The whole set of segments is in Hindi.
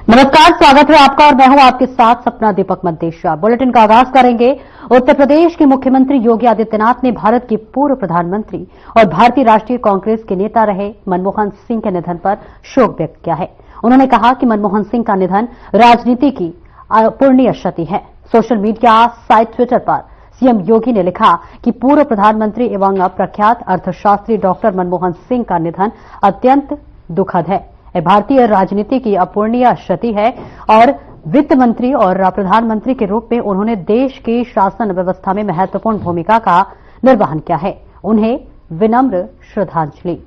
नमस्कार, स्वागत है आपका और मैं हूं आपके साथ सपना दीपक मंतेश्वर। बुलेटिन का आगाज करेंगे। उत्तर प्रदेश के मुख्यमंत्री योगी आदित्यनाथ ने भारत के पूर्व प्रधानमंत्री और भारतीय राष्ट्रीय कांग्रेस के नेता रहे मनमोहन सिंह के निधन पर शोक व्यक्त किया है। उन्होंने कहा कि मनमोहन सिंह का निधन राजनीति की अपूरणीय क्षति है। सोशल मीडिया साइट ट्विटर पर सीएम योगी ने लिखा कि पूर्व प्रधानमंत्री एवं प्रख्यात अर्थशास्त्री डॉक्टर मनमोहन सिंह का निधन अत्यंत दुखद है। भारतीय राजनीति की अपूरणीय क्षति है और वित्त मंत्री और प्रधानमंत्री के रूप में उन्होंने देश की शासन व्यवस्था में महत्वपूर्ण भूमिका का निर्वहन किया है। उन्हें विनम्र श्रद्धांजलि।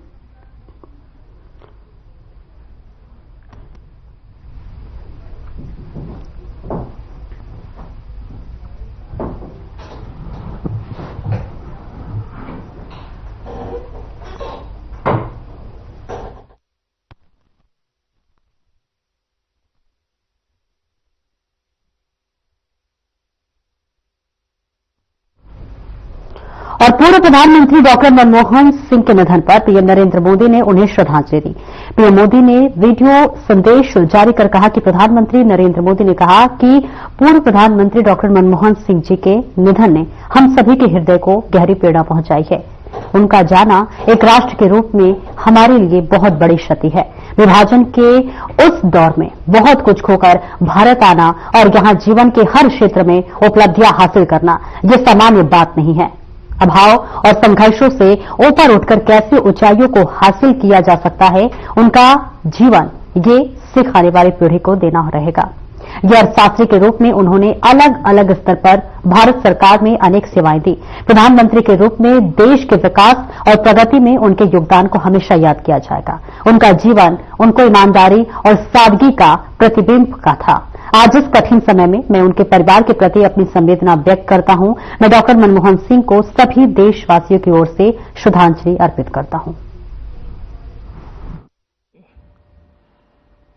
और पूर्व प्रधानमंत्री डॉक्टर मनमोहन सिंह के निधन पर पीएम नरेंद्र मोदी ने उन्हें श्रद्धांजलि दी। पीएम मोदी ने वीडियो संदेश जारी कर कहा कि प्रधानमंत्री नरेंद्र मोदी ने कहा कि पूर्व प्रधानमंत्री डॉक्टर मनमोहन सिंह जी के निधन ने हम सभी के हृदय को गहरी पीड़ा पहुंचाई है। उनका जाना एक राष्ट्र के रूप में हमारे लिए बहुत बड़ी क्षति है। विभाजन के उस दौर में बहुत कुछ खोकर भारत आना और यहां जीवन के हर क्षेत्र में उपलब्धियां हासिल करना ये सामान्य बात नहीं है। अभाव और संघर्षों से ऊपर उठकर कैसे ऊंचाइयों को हासिल किया जा सकता है, उनका जीवन ये सीख आने वाली पीढ़ी को देना रहेगा। ये अर्थशास्त्री के रूप में उन्होंने अलग अलग स्तर पर भारत सरकार में अनेक सेवाएं दी। प्रधानमंत्री के रूप में देश के विकास और प्रगति में उनके योगदान को हमेशा याद किया जाएगा। उनका जीवन उनको ईमानदारी और सादगी का प्रतिबिंब का था। आज इस कठिन समय में मैं उनके परिवार के प्रति अपनी संवेदना व्यक्त करता हूं। मैं डॉक्टर मनमोहन सिंह को सभी देशवासियों की ओर से श्रद्धांजलि अर्पित करता हूं।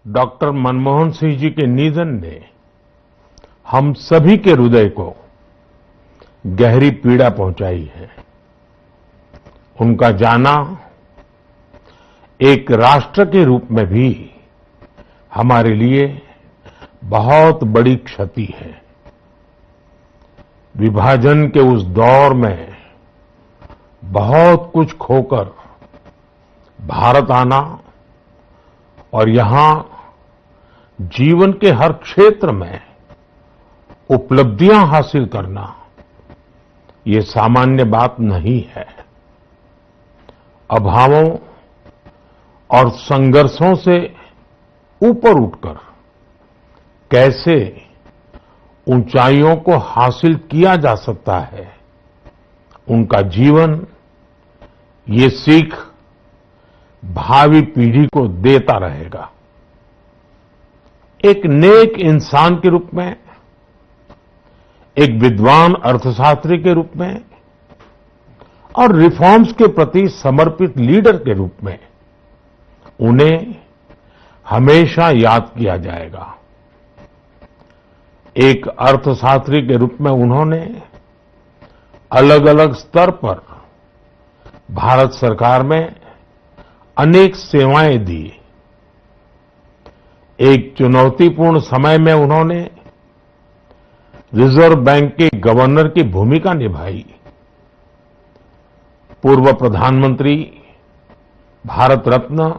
डॉक्टर मनमोहन सिंह जी के निधन ने हम सभी के हृदय को गहरी पीड़ा पहुंचाई है। उनका जाना एक राष्ट्र के रूप में भी हमारे लिए बहुत बड़ी क्षति है। विभाजन के उस दौर में बहुत कुछ खोकर भारत आना और यहां जीवन के हर क्षेत्र में उपलब्धियां हासिल करना ये सामान्य बात नहीं है। अभावों और संघर्षों से ऊपर उठकर कैसे ऊंचाइयों को हासिल किया जा सकता है, उनका जीवन ये सीख भावी पीढ़ी को देता रहेगा। एक नेक इंसान के रूप में, एक विद्वान अर्थशास्त्री के रूप में और रिफॉर्म्स के प्रति समर्पित लीडर के रूप में उन्हें हमेशा याद किया जाएगा। एक अर्थशास्त्री के रूप में उन्होंने अलग अलग स्तर पर भारत सरकार में अनेक सेवाएं दी। एक चुनौतीपूर्ण समय में उन्होंने रिजर्व बैंक के गवर्नर की भूमिका निभाई। पूर्व प्रधानमंत्री भारत रत्न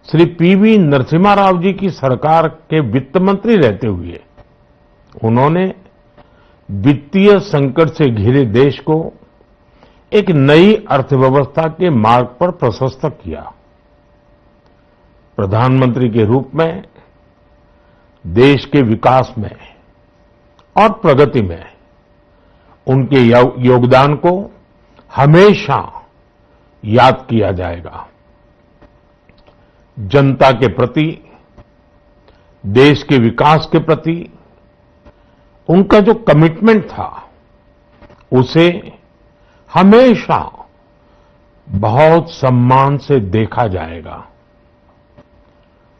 श्री पीवी नरसिम्हा राव जी की सरकार के वित्त मंत्री रहते हुए उन्होंने वित्तीय संकट से घिरे देश को एक नई अर्थव्यवस्था के मार्ग पर प्रशस्त किया। प्रधानमंत्री के रूप में देश के विकास में और प्रगति में उनके योगदान को हमेशा याद किया जाएगा। जनता के प्रति, देश के विकास के प्रति उनका जो कमिटमेंट था उसे हमेशा बहुत सम्मान से देखा जाएगा।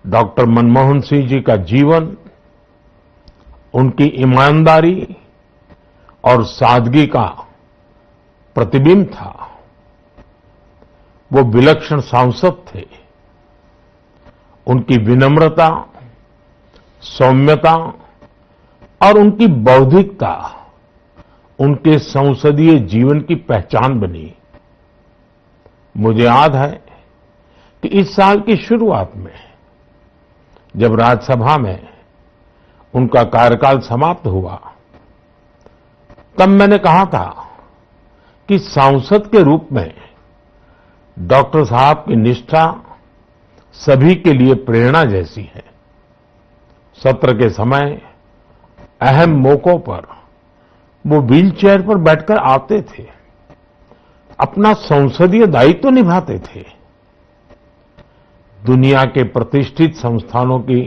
डॉक्टर मनमोहन सिंह जी का जीवन उनकी ईमानदारी और सादगी का प्रतिबिंब था। वो विलक्षण सांसद थे। उनकी विनम्रता सौम्यता और उनकी बौद्धिकता उनके संसदीय जीवन की पहचान बनी। मुझे याद है कि इस साल की शुरुआत में जब राज्यसभा में उनका कार्यकाल समाप्त हुआ, तब मैंने कहा था कि सांसद के रूप में डॉक्टर साहब की निष्ठा सभी के लिए प्रेरणा जैसी है। सत्र के समय अहम मौकों पर वो व्हीलचेयर पर बैठकर आते थे, अपना संसदीय दायित्व निभाते थे। दुनिया के प्रतिष्ठित संस्थानों की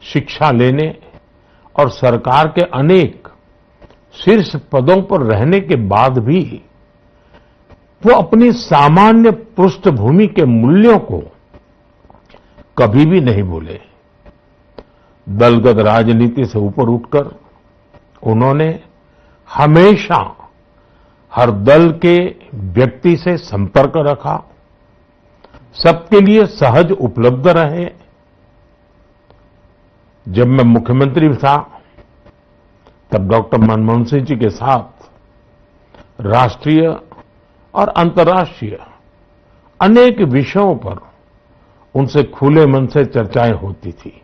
शिक्षा लेने और सरकार के अनेक शीर्ष पदों पर रहने के बाद भी वो अपनी सामान्य पृष्ठभूमि के मूल्यों को कभी भी नहीं भूले। दलगत राजनीति से ऊपर उठकर उन्होंने हमेशा हर दल के व्यक्ति से संपर्क रखा, सबके लिए सहज उपलब्ध रहे। जब मैं मुख्यमंत्री था तब डॉक्टर मनमोहन सिंह जी के साथ राष्ट्रीय और अंतर्राष्ट्रीय अनेक विषयों पर उनसे खुले मन से चर्चाएं होती थी।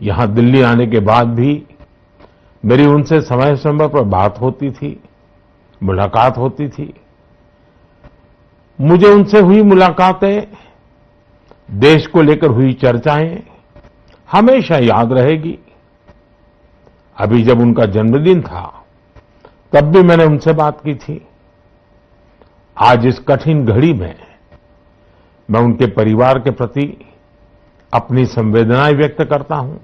यहां दिल्ली आने के बाद भी मेरी उनसे समय समय पर बात होती थी, मुलाकात होती थी। मुझे उनसे हुई मुलाकातें, देश को लेकर हुई चर्चाएं हमेशा याद रहेगी। अभी जब उनका जन्मदिन था तब भी मैंने उनसे बात की थी। आज इस कठिन घड़ी में मैं उनके परिवार के प्रति अपनी संवेदनाएं व्यक्त करता हूं।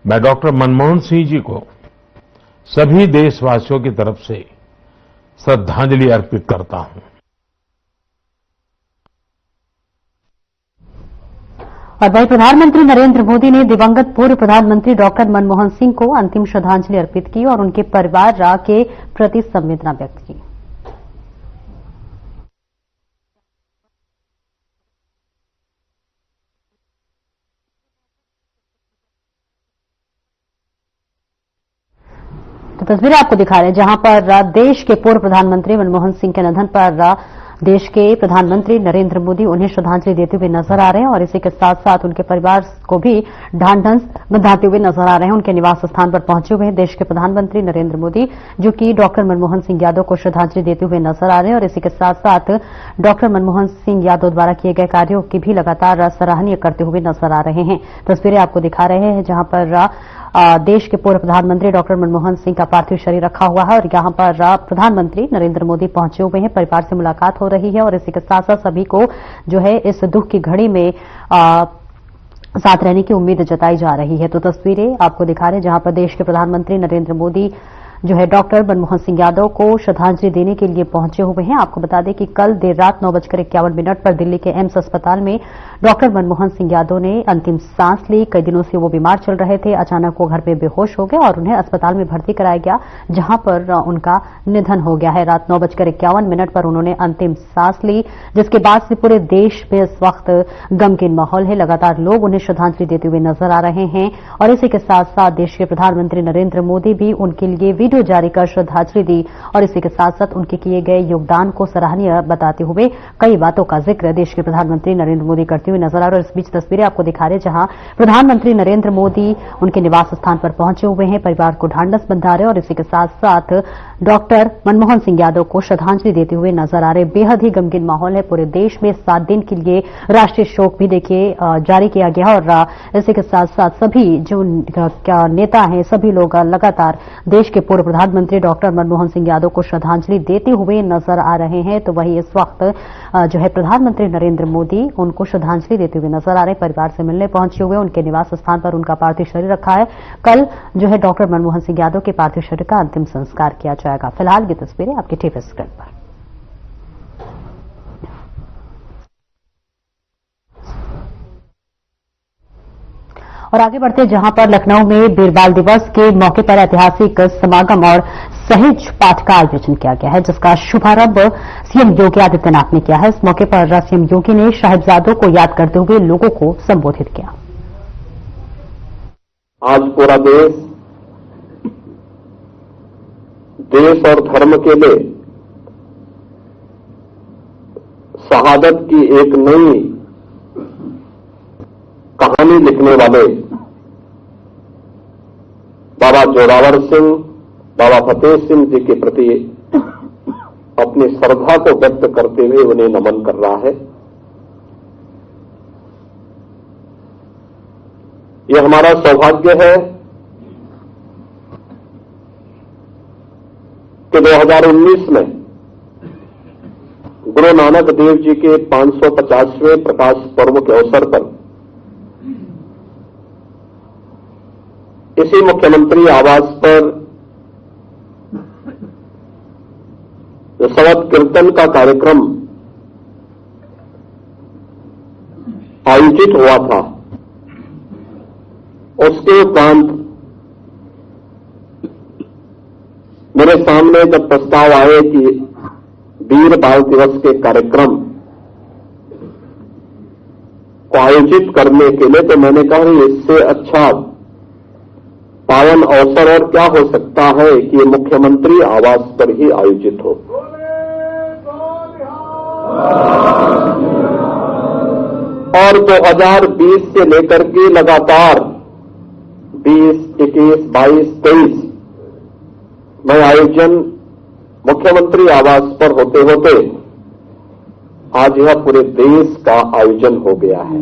मैं डॉक्टर मनमोहन सिंह जी को सभी देशवासियों की तरफ से श्रद्धांजलि अर्पित करता हूं। और वहीं प्रधानमंत्री नरेंद्र मोदी ने दिवंगत पूर्व प्रधानमंत्री डॉक्टर मनमोहन सिंह को अंतिम श्रद्धांजलि अर्पित की और उनके परिवार के प्रति संवेदना व्यक्त की। तो तस्वीरें आपको दिखा रहे हैं जहां पर देश के पूर्व प्रधानमंत्री मनमोहन सिंह के निधन पर देश के प्रधानमंत्री नरेंद्र मोदी उन्हें श्रद्धांजलि देते हुए नजर आ रहे हैं और इसी के साथ साथ उनके परिवार को भी ढांढस बंधाते हुए नजर आ रहे हैं। उनके निवास स्थान पर पहुंचे हुए हैं देश के प्रधानमंत्री नरेंद्र मोदी, जो कि डॉक्टर मनमोहन सिंह यादव को श्रद्धांजलि देते हुए नजर आ रहे हैं और इसी के साथ साथ डॉक्टर मनमोहन सिंह यादव द्वारा किए गए कार्यों की भी लगातार सराहनीय करते हुए नजर आ रहे हैं। तस्वीरें आपको दिखा रहे हैं जहां पर देश के पूर्व प्रधानमंत्री डॉक्टर मनमोहन सिंह का पार्थिव शरीर रखा हुआ है और यहां पर प्रधानमंत्री नरेंद्र मोदी पहुंचे हुए हैं। परिवार से मुलाकात हो रही है और इसी के साथ साथ सभी को जो है इस दुख की घड़ी में साथ रहने की उम्मीद जताई जा रही है। तो तस्वीरें आपको दिखा रहे हैं जहां पर देश के प्रधानमंत्री नरेंद्र मोदी जो है डॉक्टर मनमोहन सिंह यादव को श्रद्धांजलि देने के लिए पहुंचे हुए हैं। आपको बता दें कि कल देर रात 9:51 पर दिल्ली के एम्स अस्पताल में डॉक्टर मनमोहन सिंह यादव ने अंतिम सांस ली। कई दिनों से वो बीमार चल रहे थे, अचानक वो घर पे बेहोश हो गए और उन्हें अस्पताल में भर्ती कराया गया, जहां पर उनका निधन हो गया है। रात 9:51 पर उन्होंने अंतिम सांस ली, जिसके बाद से पूरे देश में इस वक्त गमगीन माहौल है। लगातार लोग उन्हें श्रद्धांजलि देते हुए नजर आ रहे हैं और इसी के साथ साथ देश के प्रधानमंत्री नरेंद्र मोदी भी उनके लिए वीडियो जारी कर श्रद्धांजलि दी और इसी के साथ साथ उनके किए गए योगदान को सराहनीय बताते हुए कई बातों का जिक्र देश के प्रधानमंत्री नरेंद्र मोदी करते हुए नजर आ रहे हैं। इस बीच तस्वीरें आपको दिखा रहे हैं जहां प्रधानमंत्री नरेंद्र मोदी उनके निवास स्थान पर पहुंचे हुए हैं, परिवार को ढांढस बंधा रहे और इसी के साथ साथ डॉक्टर मनमोहन सिंह यादव को श्रद्धांजलि देते हुए नजर आ रहे। बेहद ही गमगीन माहौल है पूरे देश में। 7 दिन के लिए राष्ट्रीय शोक भी देखिए जारी किया गया और इसी के साथ साथ सभी जो नेता हैं सभी लोग लगातार देश के पूर्व प्रधानमंत्री डॉक्टर मनमोहन सिंह यादव को श्रद्धांजलि देते हुए नजर आ रहे हैं। तो वही इस वक्त जो है प्रधानमंत्री नरेंद्र मोदी उनको श्रद्धांजलि देते हुए नजर आ रहे। परिवार से मिलने पहुंचे हुए उनके निवास स्थान पर उनका पार्थिव शरीर रखा है। कल जो है डॉक्टर मनमोहन सिंह यादव के पार्थिव शरीर का अंतिम संस्कार किया जाएगा। फिलहाल ये तस्वीरें आपकी टीवी स्क्रीन पर। और आगे बढ़ते जहां पर लखनऊ में वीरबाल दिवस के मौके पर ऐतिहासिक समागम और सहज पाठ का आयोजन किया गया है, जिसका शुभारंभ सीएम योगी आदित्यनाथ ने किया है। इस मौके पर सीएम योगी ने साहिबजादों को याद करते हुए लोगों को संबोधित किया। आज पूरा देश और धर्म के लिए शहादत की एक नई कहानी लिखने वाले बाबा जोरावर सिंह, बाबा फतेह सिंह जी के प्रति अपनी श्रद्धा को व्यक्त करते हुए उन्हें नमन कर रहा है। यह हमारा सौभाग्य है कि 2019 में गुरु नानक देव जी के 550वें प्रकाश पर्व के अवसर पर इसी मुख्यमंत्री आवास पर जो शबद कीर्तन का कार्यक्रम आयोजित हुआ था, उसके उपरांत मेरे सामने जब प्रस्ताव आए कि वीर बाल दिवस के कार्यक्रम को आयोजित करने के लिए, तो मैंने कहा इससे अच्छा पावन अवसर और क्या हो सकता है कि ये मुख्यमंत्री आवास पर ही आयोजित हो। और 2020 से लेकर के लगातार 20, 21, 22, 23 में आयोजन मुख्यमंत्री आवास पर होते होते आज यह पूरे देश का आयोजन हो गया है।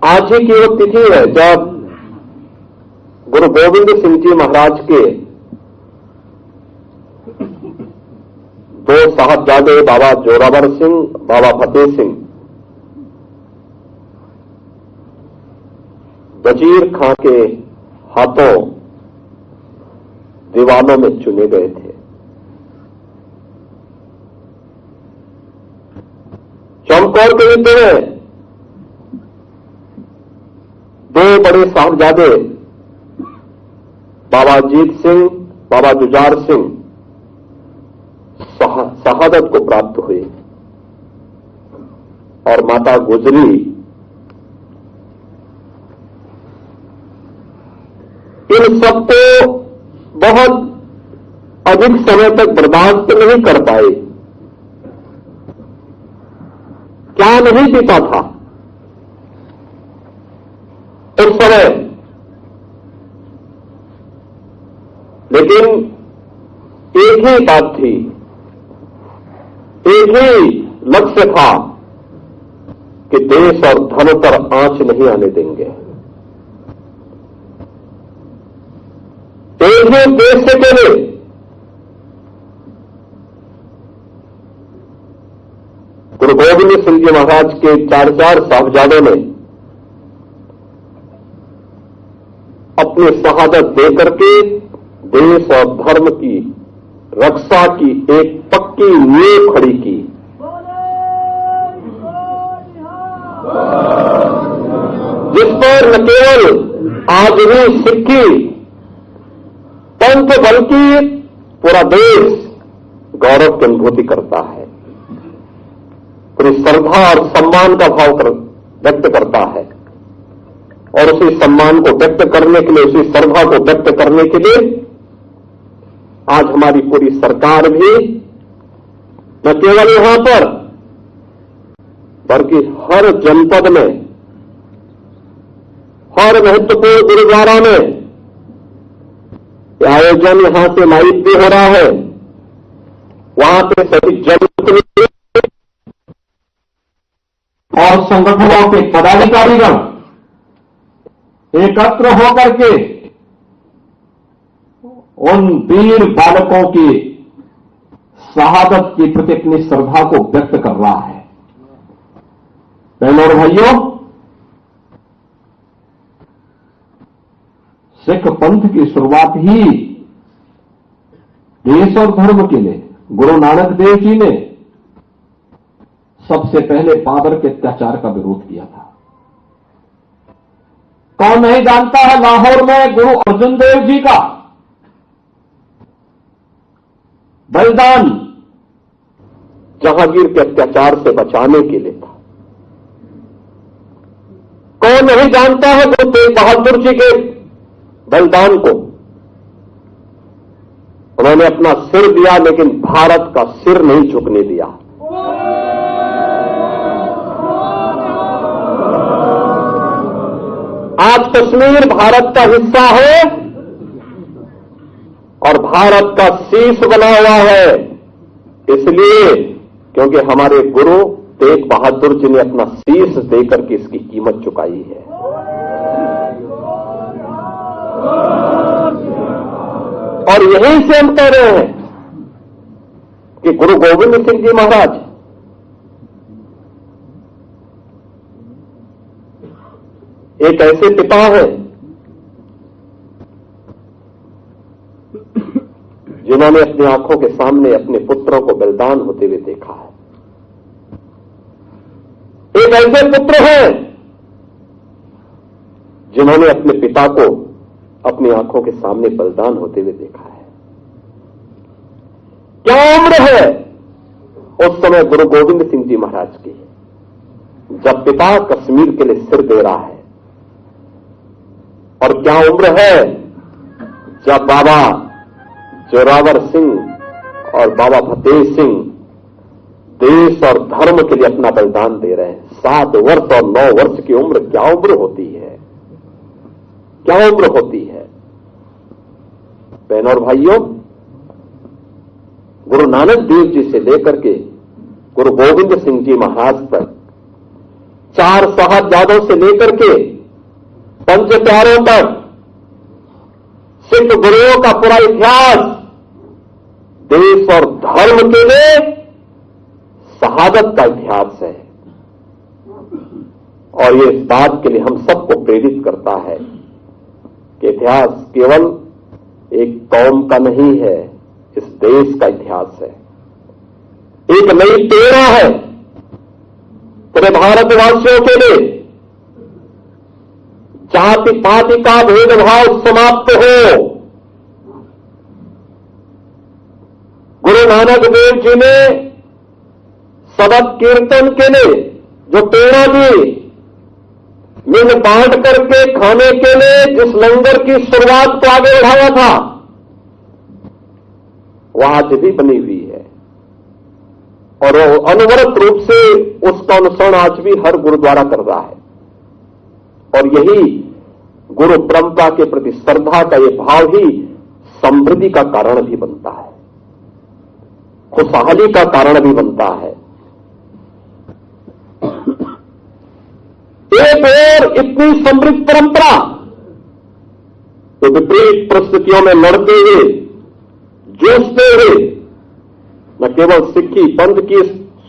आज ही की वो तिथि है जब गुरु गोविंद सिंह जी महाराज के दो साहबजादे बाबा जोरावर सिंह, बाबा फतेह सिंह वजीर खां के हाथों दीवानों में चुने गए थे। चमकौर के युद्ध में दो बड़े साहबजादे बाबा अजीत सिंह, बाबा जुझार सिंह शहादत को प्राप्त हुई और माता गुजरी इन सबको बहुत अधिक समय तक बर्दाश्त नहीं कर पाए। क्या नहीं पीता था उस समय, लेकिन एक ही बात थी, एक ही लक्ष्य था कि देश और धर्म पर आंच नहीं आने देंगे। एक ही उद्देश्य के लिए गुरु गोविंद सिंह जी महाराज के 4 साहबजादों ने अपनी शहादत देकर के देश और धर्म की रक्षा की एक पक्की नींव खड़ी की। जिस पर न केवल आज भी सिक्की पंथ बल्कि पूरा देश गौरव की अनुभूति करता है, पूरी श्रद्धा और सम्मान का भाव व्यक्त करता है। और उसी सम्मान को व्यक्त करने के लिए, उसी श्रद्धा को व्यक्त करने के लिए आज हमारी पूरी सरकार भी न केवल यहां पर बल्कि हर जनपद में, हर महत्वपूर्ण गुरुद्वारा में आयोजन यहां से लाइव भी हो रहा है। वहां पे सभी जनप्रतिनिधि और संगठनों के पदाधिकारीगण एकत्र होकर के उन वीर बालकों की शहादत के प्रति अपनी श्रद्धा को व्यक्त कर रहा है। बहनों और भाइयों, सिख पंथ की शुरुआत ही देश और धर्म के लिए गुरु नानक देव जी ने सबसे पहले बाबर के अत्याचार का विरोध किया था। कौन नहीं जानता है लाहौर में गुरु अर्जुन देव जी का बलिदान जहांगीर के अत्याचार से बचाने के लिए था। भी जानता है गुरु तेग बहादुर जी के बलिदान को। उन्होंने अपना सिर दिया, लेकिन भारत का सिर नहीं झुकने दिया। आज कश्मीर भारत का हिस्सा है और भारत का शीश बना हुआ है, इसलिए क्योंकि हमारे गुरु तेग बहादुर जी ने अपना शीश देकर के इसकी कीमत चुकाई है। और यहीं से हम कह रहे हैं कि गुरु गोविंद सिंह जी महाराज एक ऐसे पिता हैं जिन्होंने अपनी आंखों के सामने अपने पुत्रों को बलिदान होते हुए देखा है। एक ऐसे पुत्र हैं जिन्होंने अपने पिता को अपनी आंखों के सामने बलिदान होते हुए देखा है। क्या उम्र है उस समय गुरु गोविंद सिंह जी महाराज की, जब पिता कश्मीर के लिए सिर दे रहा है, और क्या उम्र है जब बाबा जोरावर सिंह और बाबा फतेह सिंह देश और धर्म के लिए अपना बलिदान दे रहे हैं। 7 वर्ष और 9 वर्ष की उम्र क्या उम्र होती है, क्या उम्र होती है। बहनों और भाइयों, गुरु नानक देव जी से लेकर के गुरु गोविंद सिंह जी महाराज तक, 4 साहबजादों से लेकर के 5 प्यारों तक सिख गुरुओं का पूरा इतिहास देश और धर्म के लिए शहादत का इतिहास है। और ये इस बात के लिए हम सबको प्रेरित करता है कि इतिहास केवल एक कौम का नहीं है, इस देश का इतिहास है। एक नई प्रेरणा है पूरे भारतवासियों के लिए। जाति पाति का भेदभाव समाप्त हो। गुरु नानक देव जी ने सबक कीर्तन के लिए जो प्रेरणा दी, मिल बांट करके खाने के लिए जिस लंगर की शुरुआत को आगे बढ़ाया था, वह आज भी बनी हुई है और अनवरत रूप से उसका अनुसरण आज भी हर गुरुद्वारा कर रहा है। और यही गुरु परंपरा के प्रति श्रद्धा का ये भाव ही समृद्धि का कारण भी बनता है, खुशहाली का कारण भी बनता है। एक और इतनी समृद्ध परंपरा तो विपरीत परिस्थितियों में लड़ते हुए, जूझते हुए, न केवल सिक्खी पंथ की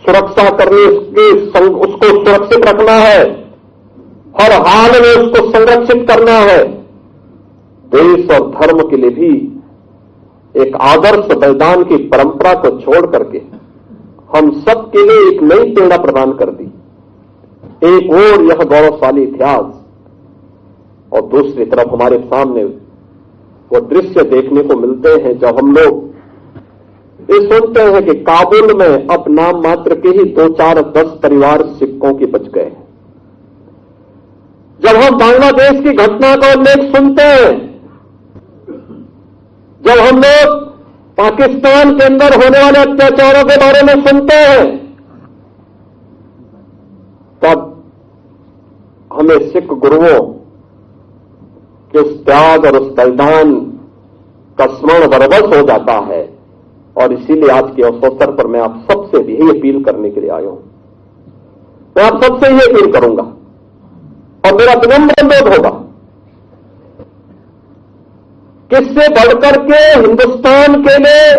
सुरक्षा करने उसको सुरक्षित रखना है, हर हाल में उसको संरक्षित करना है, देश और धर्म के लिए भी एक आदर्श बलिदान की परंपरा को छोड़ करके हम सब के लिए एक नई प्रेरणा प्रदान कर दी। एक और यह गौरवशाली इतिहास और दूसरी तरफ हमारे सामने वो दृश्य देखने को मिलते हैं जब हम लोग ये सुनते हैं कि काबुल में अब नाम मात्र के ही 2-4-10 परिवार सिखों के बच गए। जब हम बांग्लादेश की घटना का उल्लेख सुनते हैं, जब हम लोग पाकिस्तान के अंदर होने वाले अत्याचारों के बारे में सुनते हैं, तब हमें सिख गुरुओं के उस त्याग और उस बलिदान का स्मरण बरबस हो जाता है। और इसीलिए आज के अवसर पर मैं आप सबसे भी यही अपील करने के लिए आया हूं। मैं आप सबसे यही अपील करूंगा और मेरा विनम्र अनुरोध होगा, किससे बढ़कर के हिंदुस्तान के लिए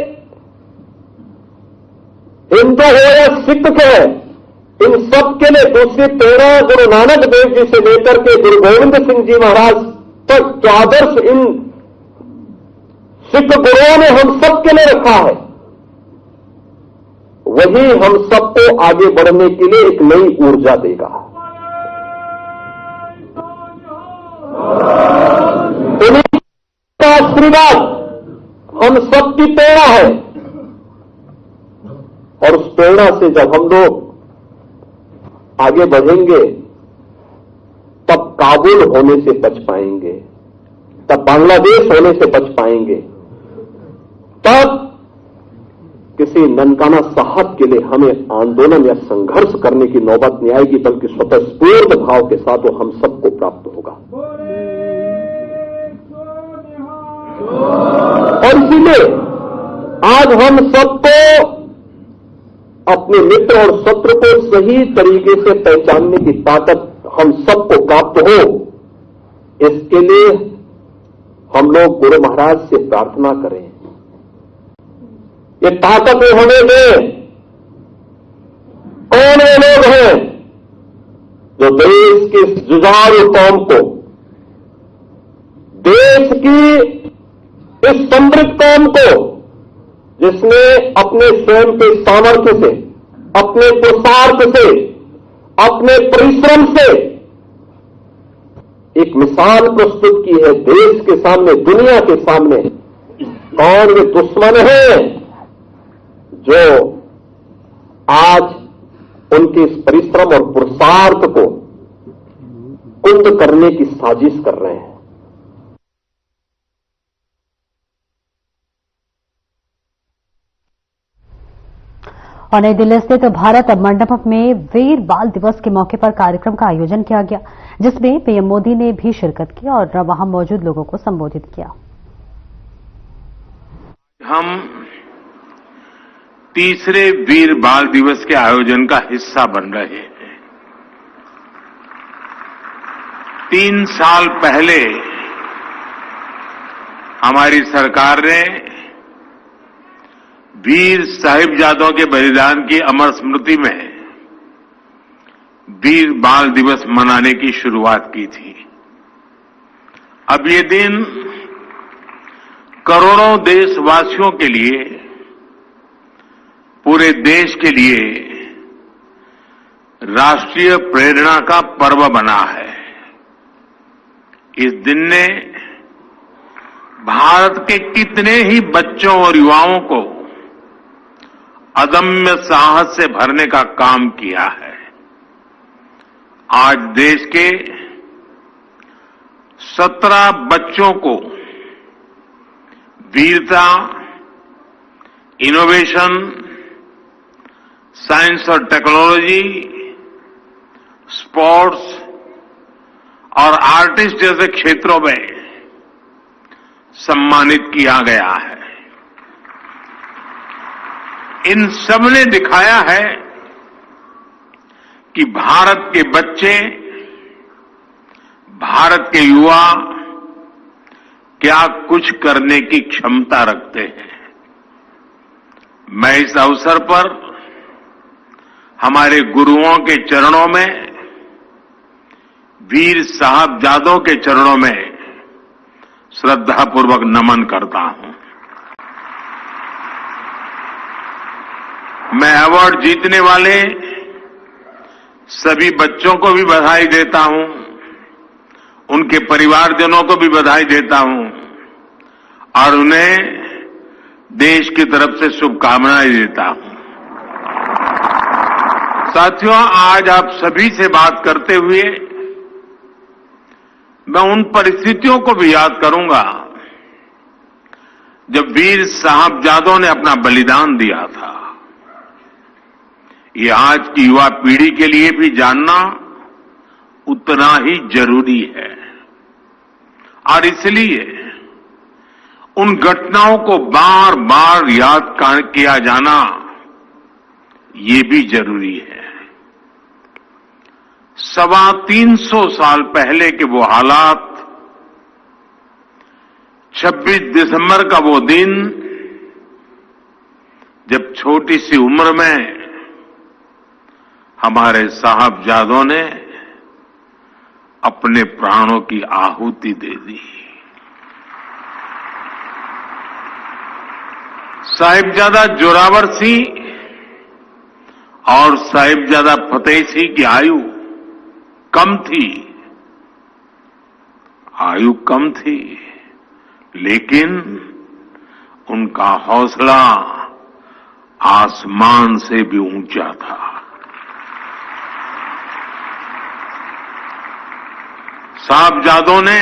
हिंदू हो या सिख के, इन सब के लिए दूसरी प्रेरणा गुरु नानक देव जी से लेकर के गुरु गोविंद सिंह जी महाराज तक जो आदर्श इन सिख गुरुओं ने हम सब के लिए रखा है, वही हम सबको आगे बढ़ने के लिए एक नई ऊर्जा देगा। उन्हीं का आशीर्वाद हम सबकी प्रेरणा है और उस प्रेरणा से जब हम लोग आगे बढ़ेंगे, तब काबुल होने से बच पाएंगे, तब बांग्लादेश होने से बच पाएंगे, तब किसी ननकाना साहब के लिए हमें आंदोलन या संघर्ष करने की नौबत नहीं आएगी, बल्कि स्वतःस्फूर्त भाव के साथ वो हम सबको प्राप्त होगा। और इसीलिए आज हम सबको अपने मित्र और शत्रु को सही तरीके से पहचानने की ताकत हम सबको प्राप्त हो, इसके लिए हम लोग गुरु महाराज से प्रार्थना करें, ये ताकत हमें दें। कौन वो लोग हैं जो देश की जुझारू कौम को, देश की इस समृद्ध कौम को, जिसने अपने स्वयं के सामर्थ्य से, अपने पुरुषार्थ से, अपने परिश्रम से एक मिसाल प्रस्तुत की है देश के सामने, दुनिया के सामने। कौन वे दुश्मन हैं जो आज उनके इस परिश्रम और पुरुषार्थ को कुंद करने की साजिश कर रहे हैं? और नई दिल्ली स्थित भारत मंडप में वीर बाल दिवस के मौके पर कार्यक्रम का आयोजन किया गया, जिसमें पीएम मोदी ने भी शिरकत की और वहां मौजूद लोगों को संबोधित किया। हम तीसरे वीर बाल दिवस के आयोजन का हिस्सा बन रहे हैं। 3 साल पहले हमारी सरकार ने वीर साहिबजादों के बलिदान की अमर स्मृति में वीर बाल दिवस मनाने की शुरुआत की थी। अब ये दिन करोड़ों देशवासियों के लिए, पूरे देश के लिए राष्ट्रीय प्रेरणा का पर्व बना है। इस दिन ने भारत के कितने ही बच्चों और युवाओं को अदम्य साहस से भरने का काम किया है। आज देश के 17 बच्चों को वीरता, इनोवेशन, साइंस और टेक्नोलॉजी, स्पोर्ट्स और आर्टिस्ट जैसे क्षेत्रों में सम्मानित किया गया है। इन सब ने दिखाया है कि भारत के बच्चे, भारत के युवा क्या कुछ करने की क्षमता रखते हैं। मैं इस अवसर पर हमारे गुरुओं के चरणों में, वीर साहबजादों के चरणों में श्रद्धापूर्वक नमन करता हूं। मैं अवार्ड जीतने वाले सभी बच्चों को भी बधाई देता हूं, उनके परिवारजनों को भी बधाई देता हूं और उन्हें देश की तरफ से शुभकामनाएं देता हूं। साथियों, आज आप सभी से बात करते हुए मैं उन परिस्थितियों को भी याद करूंगा जब वीर साहबजादों ने अपना बलिदान दिया था। ये आज की युवा पीढ़ी के लिए भी जानना उतना ही जरूरी है और इसलिए उन घटनाओं को बार बार याद किया जाना ये भी जरूरी है। 325 साल पहले के वो हालात, 26 दिसंबर का वो दिन जब छोटी सी उम्र में हमारे साहबजादों ने अपने प्राणों की आहुति दे दी। साहिबजादा जोरावर सिंह और साहिबजादा फतेह सिंह की आयु कम थी, लेकिन उनका हौसला आसमान से भी ऊंचा था। साहबजादों ने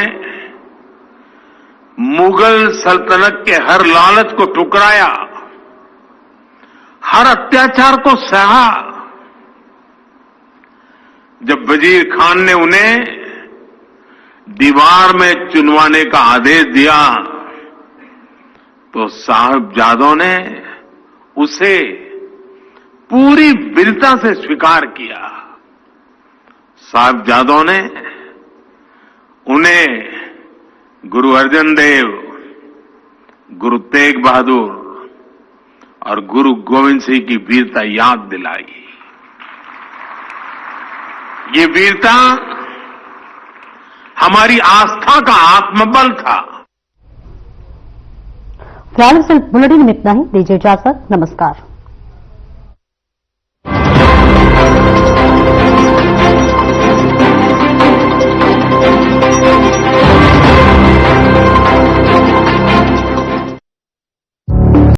मुगल सल्तनत के हर लालच को ठुकराया, हर अत्याचार को सहा। जब वजीर खान ने उन्हें दीवार में चुनवाने का आदेश दिया तो साहबजादों ने उसे पूरी वीरता से स्वीकार किया। साहबजादों ने उन्हें गुरु अर्जन देव, गुरु तेग बहादुर और गुरु गोविंद सिंह की वीरता याद दिलाई। ये वीरता हमारी आस्था का आत्मबल था। फिलहाल इस बुलेटिन में इतना ही। दीजिए इजाजत। नमस्कार।